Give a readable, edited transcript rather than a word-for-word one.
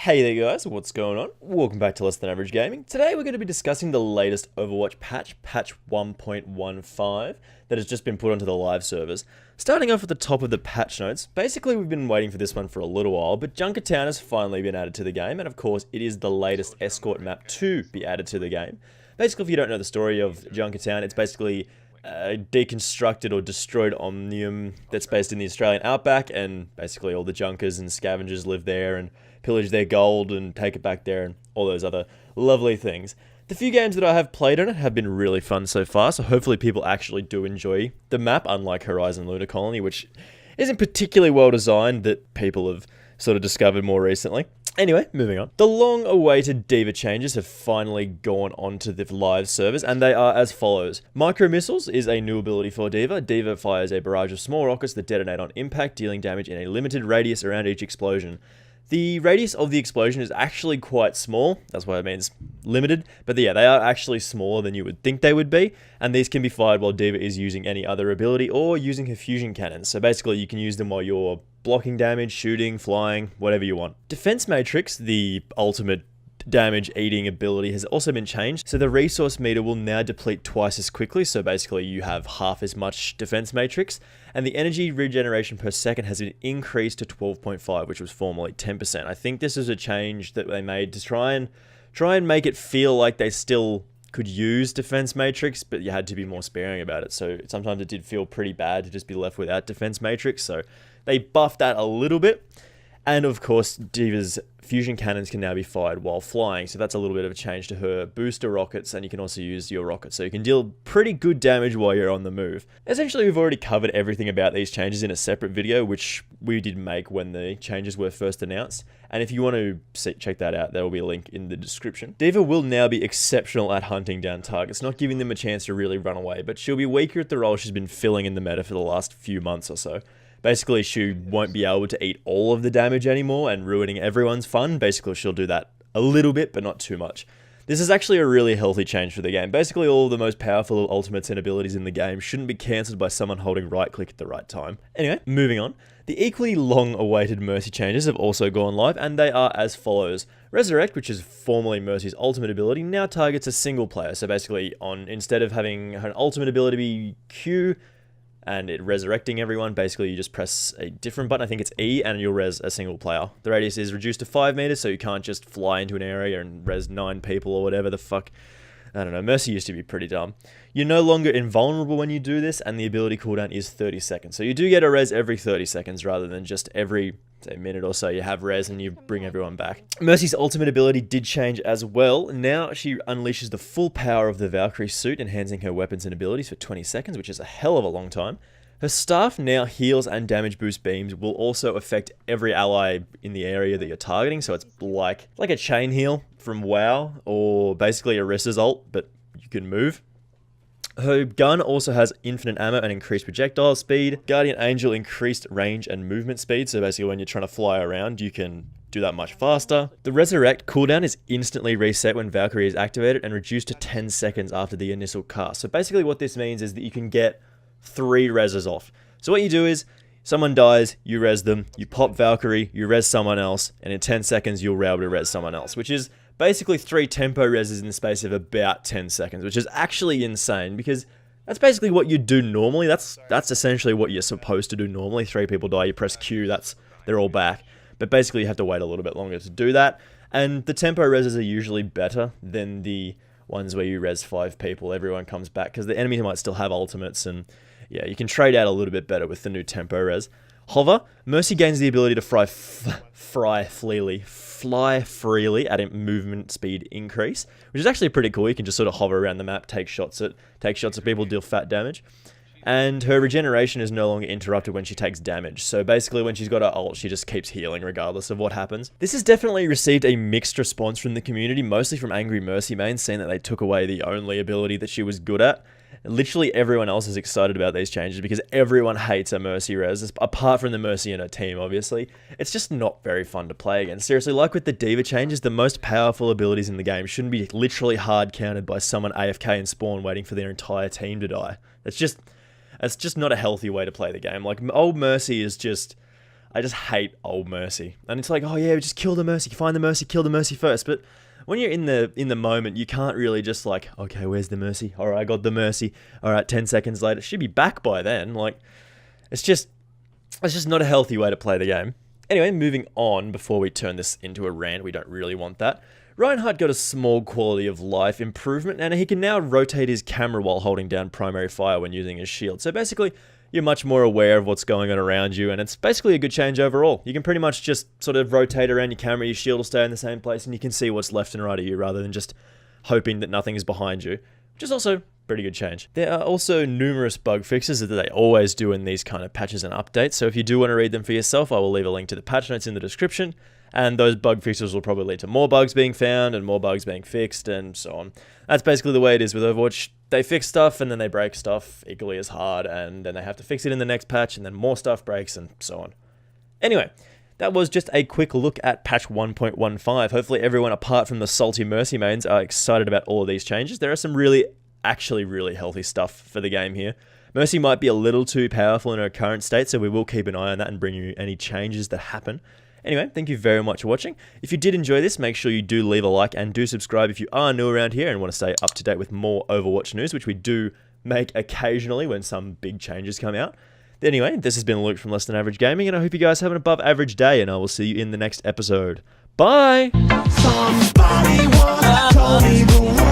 Hey there guys, what's going on? Welcome back to Less Than Average Gaming. Today we're going to be discussing the latest Overwatch patch, patch 1.15, that has just been put onto the live servers. Starting off at the top of the patch notes, basically we've been waiting for this one for a little while, but Junkertown has finally been added to the game, and of course it is the latest escort map to be added to the game. Basically, if you don't know the story of Junkertown, it's basically a deconstructed or destroyed omnium that's based in the Australian outback, and basically all the junkers and scavengers live there and pillage their gold and take it back there and all those other lovely things. The few games that I have played on it have been really fun so far, so hopefully people actually do enjoy the map, unlike Horizon Lunar Colony, which isn't particularly well designed, that people have sort of discovered more recently. Anyway, moving on. The long-awaited Diva changes have finally gone onto the live servers, and they are as follows. Micro Missiles is a new ability for Diva. Diva fires a barrage of small rockets that detonate on impact, dealing damage in a limited radius around each explosion. The radius of the explosion is actually quite small, that's why it means limited, but yeah, they are actually smaller than you would think they would be, and these can be fired while Diva is using any other ability or using her fusion cannons, so basically you can use them while you're blocking damage, shooting, flying, whatever you want. Defense Matrix, the ultimate damage eating ability, has also been changed, so the resource meter will now deplete twice as quickly, so basically you have half as much defense matrix, and the energy regeneration per second has been increased to 12.5, which was formerly 10%. I think this is a change that they made to try and make it feel like they still could use defense matrix, but you had to be more sparing about it, so sometimes it did feel pretty bad to just be left without defense matrix, so they buffed that a little bit. And of course, Diva's fusion cannons can now be fired while flying, so that's a little bit of a change to her booster rockets, and you can also use your rockets, so you can deal pretty good damage while you're on the move. Essentially, we've already covered everything about these changes in a separate video, which we did make when the changes were first announced, and if you want to check that out, there will be a link in the description. Diva will now be exceptional at hunting down targets, not giving them a chance to really run away, but she'll be weaker at the role she's been filling in the meta for the last few months or so. Basically, she won't be able to eat all of the damage anymore and ruining everyone's fun. Basically, she'll do that a little bit, but not too much. This is actually a really healthy change for the game. Basically, all of the most powerful ultimates and abilities in the game shouldn't be cancelled by someone holding right click at the right time. Anyway, moving on. The equally long-awaited Mercy changes have also gone live, and they are as follows. Resurrect, which is formerly Mercy's ultimate ability, now targets a single player. So basically, instead of having her ultimate ability be Q, and it resurrecting everyone, basically you just press a different button, I think it's E, and you'll res a single player. The radius is reduced to 5 meters, so you can't just fly into an area and res 9 people or whatever the fuck. I don't know, Mercy used to be pretty dumb. You're no longer invulnerable when you do this, and the ability cooldown is 30 seconds. So you do get a res every 30 seconds rather than just every, say, minute or so you have res and you bring everyone back. Mercy's ultimate ability did change as well. Now she unleashes the full power of the Valkyrie suit, enhancing her weapons and abilities for 20 seconds, which is a hell of a long time. Her staff now heals and damage boost beams will also affect every ally in the area that you're targeting, so it's like a chain heal from WoW, or basically Orisa's ult, but you can move. Her gun also has infinite ammo and increased projectile speed. Guardian Angel increased range and movement speed, so basically when you're trying to fly around, you can do that much faster. The Resurrect cooldown is instantly reset when Valkyrie is activated and reduced to 10 seconds after the initial cast. So basically what this means is that you can get 3 reses off. So what you do is, someone dies, you res them, you pop Valkyrie, you res someone else, and in 10 seconds you'll be able to res someone else, which is basically 3 tempo reses in the space of about 10 seconds, which is actually insane, because that's basically what you do normally. That's essentially what you're supposed to do normally. 3 people die, you press Q, they're all back. But basically you have to wait a little bit longer to do that, and the tempo reses are usually better than the ones where you res 5 people, everyone comes back, because the enemy might still have ultimates, and yeah, you can trade out a little bit better with the new tempo res. Hover, Mercy gains the ability to fly freely at a movement speed increase, which is actually pretty cool. You can just sort of hover around the map, take shots at people, deal fat damage. And her regeneration is no longer interrupted when she takes damage. So basically when she's got her ult, she just keeps healing regardless of what happens. This has definitely received a mixed response from the community, mostly from angry Mercy mains, saying that they took away the only ability that she was good at. Literally everyone else is excited about these changes because everyone hates a Mercy res, apart from the Mercy and her team, obviously. It's just not very fun to play against. Seriously, like with the Diva changes, the most powerful abilities in the game shouldn't be literally hard countered by someone AFK in spawn waiting for their entire team to die. It's just not a healthy way to play the game. Like, old Mercy is just, I just hate old Mercy. And it's like, oh yeah, just kill the Mercy, find the Mercy, kill the Mercy first. But when you're in the moment, you can't really just like, okay, where's the Mercy? All right, I got the Mercy. All right, 10 seconds later, she'd be back by then. Like, it's just not a healthy way to play the game. Anyway, moving on before we turn this into a rant, we don't really want that. Reinhardt got a small quality of life improvement, and he can now rotate his camera while holding down primary fire when using his shield. So basically, you're much more aware of what's going on around you, and it's basically a good change overall. You can pretty much just sort of rotate around your camera, your shield will stay in the same place, and you can see what's left and right of you rather than just hoping that nothing is behind you, which is also pretty good change. There are also numerous bug fixes that they always do in these kind of patches and updates, so if you do want to read them for yourself, I will leave a link to the patch notes in the description, and those bug fixes will probably lead to more bugs being found and more bugs being fixed and so on. That's basically the way it is with Overwatch. They fix stuff and then they break stuff equally as hard, and then they have to fix it in the next patch, and then more stuff breaks and so on. Anyway, that was just a quick look at patch 1.15. Hopefully everyone apart from the salty Mercy mains are excited about all of these changes. There are some actually really healthy stuff for the game here. Mercy might be a little too powerful in her current state, so we will keep an eye on that and bring you any changes that happen. Anyway, thank you very much for watching. If you did enjoy this, make sure you do leave a like and do subscribe if you are new around here and want to stay up to date with more Overwatch news, which we do make occasionally when some big changes come out. Anyway, this has been Luke from Less Than Average Gaming, and I hope you guys have an above average day, and I will see you in the next episode. Bye! Somebody once told me the